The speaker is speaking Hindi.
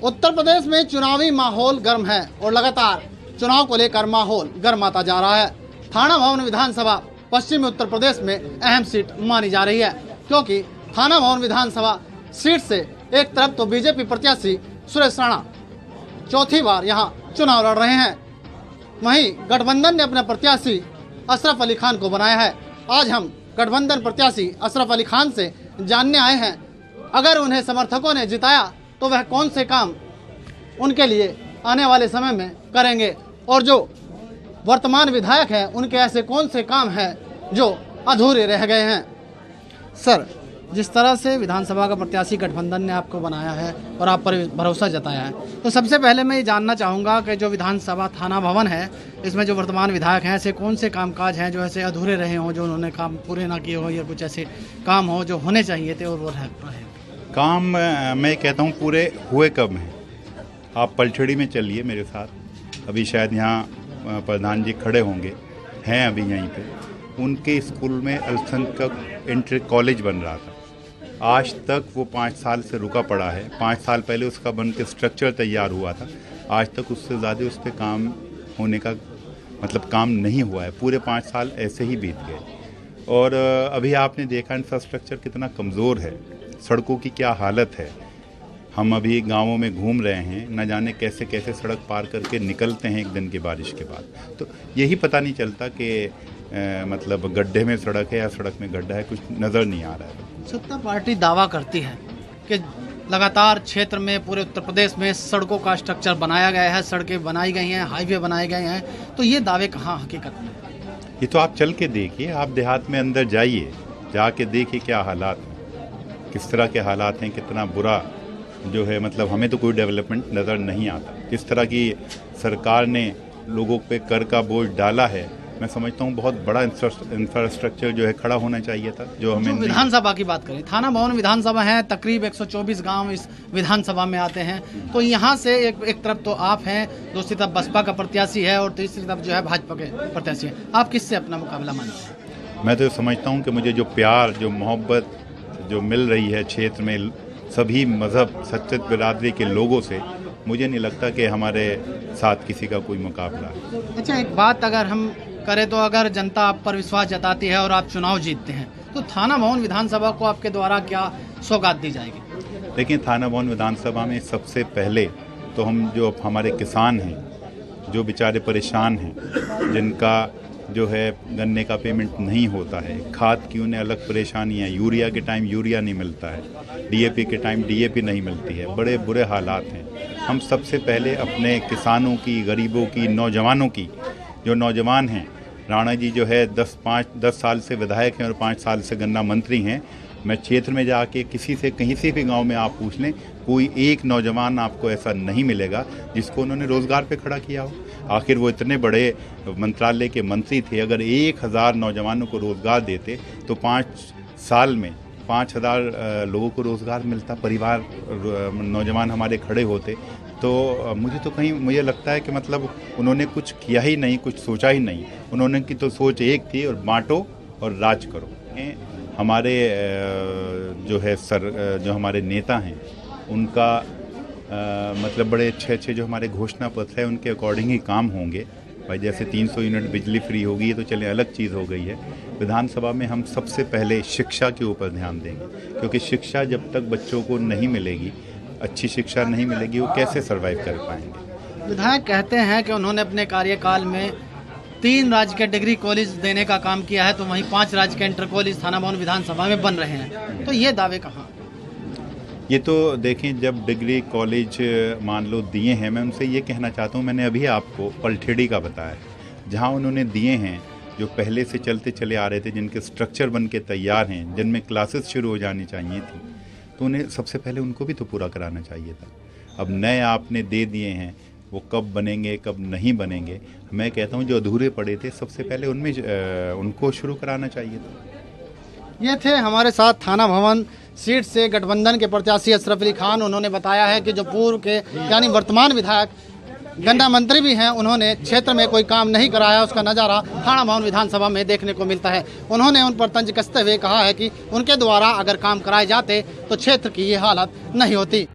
उत्तर प्रदेश में चुनावी माहौल गर्म है और लगातार चुनाव को लेकर माहौल गर्माता जा रहा है। थाना भवन विधानसभा पश्चिमी उत्तर प्रदेश में अहम सीट मानी जा रही है, क्योंकि थाना भवन विधानसभा सीट से एक तरफ तो बीजेपी प्रत्याशी सुरेश राणा चौथी बार यहां चुनाव लड़ रहे हैं, वहीं गठबंधन ने अपने प्रत्याशी अशरफ अली खान को बनाया है। आज हम गठबंधन प्रत्याशी अशरफ अली खान से जानने आए हैं, अगर उन्हें समर्थकों ने जिताया तो वह कौन से काम उनके लिए आने वाले समय में करेंगे, और जो वर्तमान विधायक हैं उनके ऐसे कौन से काम हैं जो अधूरे रह गए हैं। सर, जिस तरह से विधानसभा का प्रत्याशी गठबंधन ने आपको बनाया है और आप पर भरोसा जताया है, तो सबसे पहले मैं ये जानना चाहूँगा कि जो विधानसभा थाना भवन है, इसमें जो वर्तमान विधायक हैं ऐसे कौन से कामकाज हैं जो ऐसे अधूरे रहे हों, जो उन्होंने काम पूरे ना किए हो, या कुछ ऐसे काम हो जो होने चाहिए थे और वो रहे। काम मैं कहता हूँ पूरे हुए कब हैं। आप पलछड़ी में चलिए मेरे साथ, अभी शायद यहाँ प्रधान जी खड़े होंगे, हैं अभी यहीं पे। उनके स्कूल में अल्पसंख्यक इंटर कॉलेज बन रहा था, आज तक वो 5 साल से रुका पड़ा है। 5 साल पहले उसका बन के स्ट्रक्चर तैयार हुआ था, आज तक उससे ज़्यादा उस पर काम होने का मतलब काम नहीं हुआ है। पूरे 5 साल ऐसे ही बीत गए। और अभी आपने देखा इंफ्रास्ट्रक्चर कितना कमज़ोर है, सड़कों की क्या हालत है। हम अभी गांवों में घूम रहे हैं, न जाने कैसे कैसे सड़क पार करके निकलते हैं एक दिन की बारिश के बाद, तो यही पता नहीं चलता कि मतलब गड्ढे में सड़क है या सड़क में गड्ढा है, कुछ नज़र नहीं आ रहा है। सत्ता पार्टी दावा करती है कि लगातार क्षेत्र में पूरे उत्तर प्रदेश में सड़कों का स्ट्रक्चर बनाया गया है, सड़कें बनाई गई हैं, हाईवे बनाए गए हैं, तो ये दावे कहाँ हकीकत में? ये तो आप चल के देखिए, आप देहात में अंदर जाइए, जाके देखिए क्या हालात हैं, किस तरह के हालात हैं, कितना बुरा जो है। मतलब हमें तो कोई डेवलपमेंट नज़र नहीं आता। किस तरह की सरकार ने लोगों पे कर का बोझ डाला है, मैं समझता हूँ बहुत बड़ा इंफ्रास्ट्रक्चर जो है खड़ा होना चाहिए था, जो हमें। विधानसभा की बात करें, थाना भवन विधानसभा है, तकरीब 124 गांव इस विधानसभा में आते हैं, तो यहाँ से एक तरफ तो आप हैं, दूसरी तरफ बसपा का प्रत्याशी है और तीसरी तरफ जो है भाजपा के प्रत्याशी है। आप किससे अपना मुकाबला मानते हैं? मैं तो समझता हूँ कि मुझे जो प्यार, जो मोहब्बत जो मिल रही है क्षेत्र में सभी मज़हब सच्चित बिरादरी के लोगों से, मुझे नहीं लगता कि हमारे साथ किसी का कोई मुकाबला है। अच्छा, एक बात अगर हम करें तो अगर जनता आप पर विश्वास जताती है और आप चुनाव जीतते हैं, तो थाना भवन विधानसभा को आपके द्वारा क्या सौगात दी जाएगी? देखिए, थाना भवन विधानसभा में सबसे पहले तो हम जो हमारे किसान हैं, जो बेचारे परेशान हैं, जिनका जो है गन्ने का पेमेंट नहीं होता है, खाद की उन्हें अलग परेशानी है, यूरिया के टाइम यूरिया नहीं मिलता है, डीएपी के टाइम डीएपी नहीं मिलती है, बड़े बुरे हालात हैं। हम सबसे पहले अपने किसानों की, गरीबों की, नौजवानों की, जो नौजवान हैं, राणा जी जो है 10 साल से विधायक हैं और 5 साल से गन्ना मंत्री हैं। मैं क्षेत्र में जाके किसी से कहीं से भी गांव में आप पूछ लें, कोई एक नौजवान आपको ऐसा नहीं मिलेगा जिसको उन्होंने रोज़गार पे खड़ा किया हो। आखिर वो इतने बड़े मंत्रालय के मंत्री थे, अगर 1000 नौजवानों को रोज़गार देते तो 5 साल में 5000 लोगों को रोज़गार मिलता, परिवार नौजवान हमारे खड़े होते। तो मुझे लगता है कि मतलब उन्होंने कुछ किया ही नहीं, कुछ सोचा ही नहीं। उन्होंने की तो सोच एक थी, और बांटो और राज करो। हमारे जो हमारे नेता हैं उनका मतलब बड़े अच्छे जो हमारे घोषणा पत्र है उनके अकॉर्डिंग ही काम होंगे। भाई जैसे 300 यूनिट बिजली फ्री होगी, ये तो चले अलग चीज़ हो गई है। विधानसभा में हम सबसे पहले शिक्षा के ऊपर ध्यान देंगे, क्योंकि शिक्षा जब तक बच्चों को नहीं मिलेगी, अच्छी शिक्षा नहीं मिलेगी, वो कैसे सर्वाइव कर पाएंगे। विधायक कहते हैं कि उन्होंने अपने कार्यकाल में 3 राजकीय डिग्री कॉलेज देने का काम किया है, तो वहीं 5 राजकीय इंटर कॉलेज थाना भवन विधानसभा में बन रहे हैं, तो ये दावे कहाँ? ये तो देखें, जब डिग्री कॉलेज मान लो दिए हैं, मैं उनसे ये कहना चाहता हूँ, मैंने अभी आपको पलठेड़ी का बताया, जहाँ उन्होंने दिए हैं, जो पहले से चलते चले आ रहे थे, जिनके स्ट्रक्चर बन के तैयार हैं, जिनमें क्लासेस शुरू हो जानी चाहिए थी, तो उन्हें सबसे पहले उनको भी तो पूरा कराना चाहिए था। अब नए आपने दे दिए हैं, वो कब बनेंगे कब नहीं बनेंगे, मैं कहता हूँ जो अधूरे पड़े थे सबसे पहले उनमें उनको शुरू कराना चाहिए था। ये थे हमारे साथ थाना भवन सीट से गठबंधन के प्रत्याशी अशरफ अली खान। उन्होंने बताया है कि जो पूर्व के यानी वर्तमान विधायक गन्ना मंत्री भी हैं, उन्होंने क्षेत्र में कोई काम नहीं कराया, उसका नज़ारा थाना भवन विधानसभा में देखने को मिलता है। उन्होंने उन पर तंज कसते हुए कहा है कि उनके द्वारा अगर काम कराए जाते तो क्षेत्र की ये हालत नहीं होती।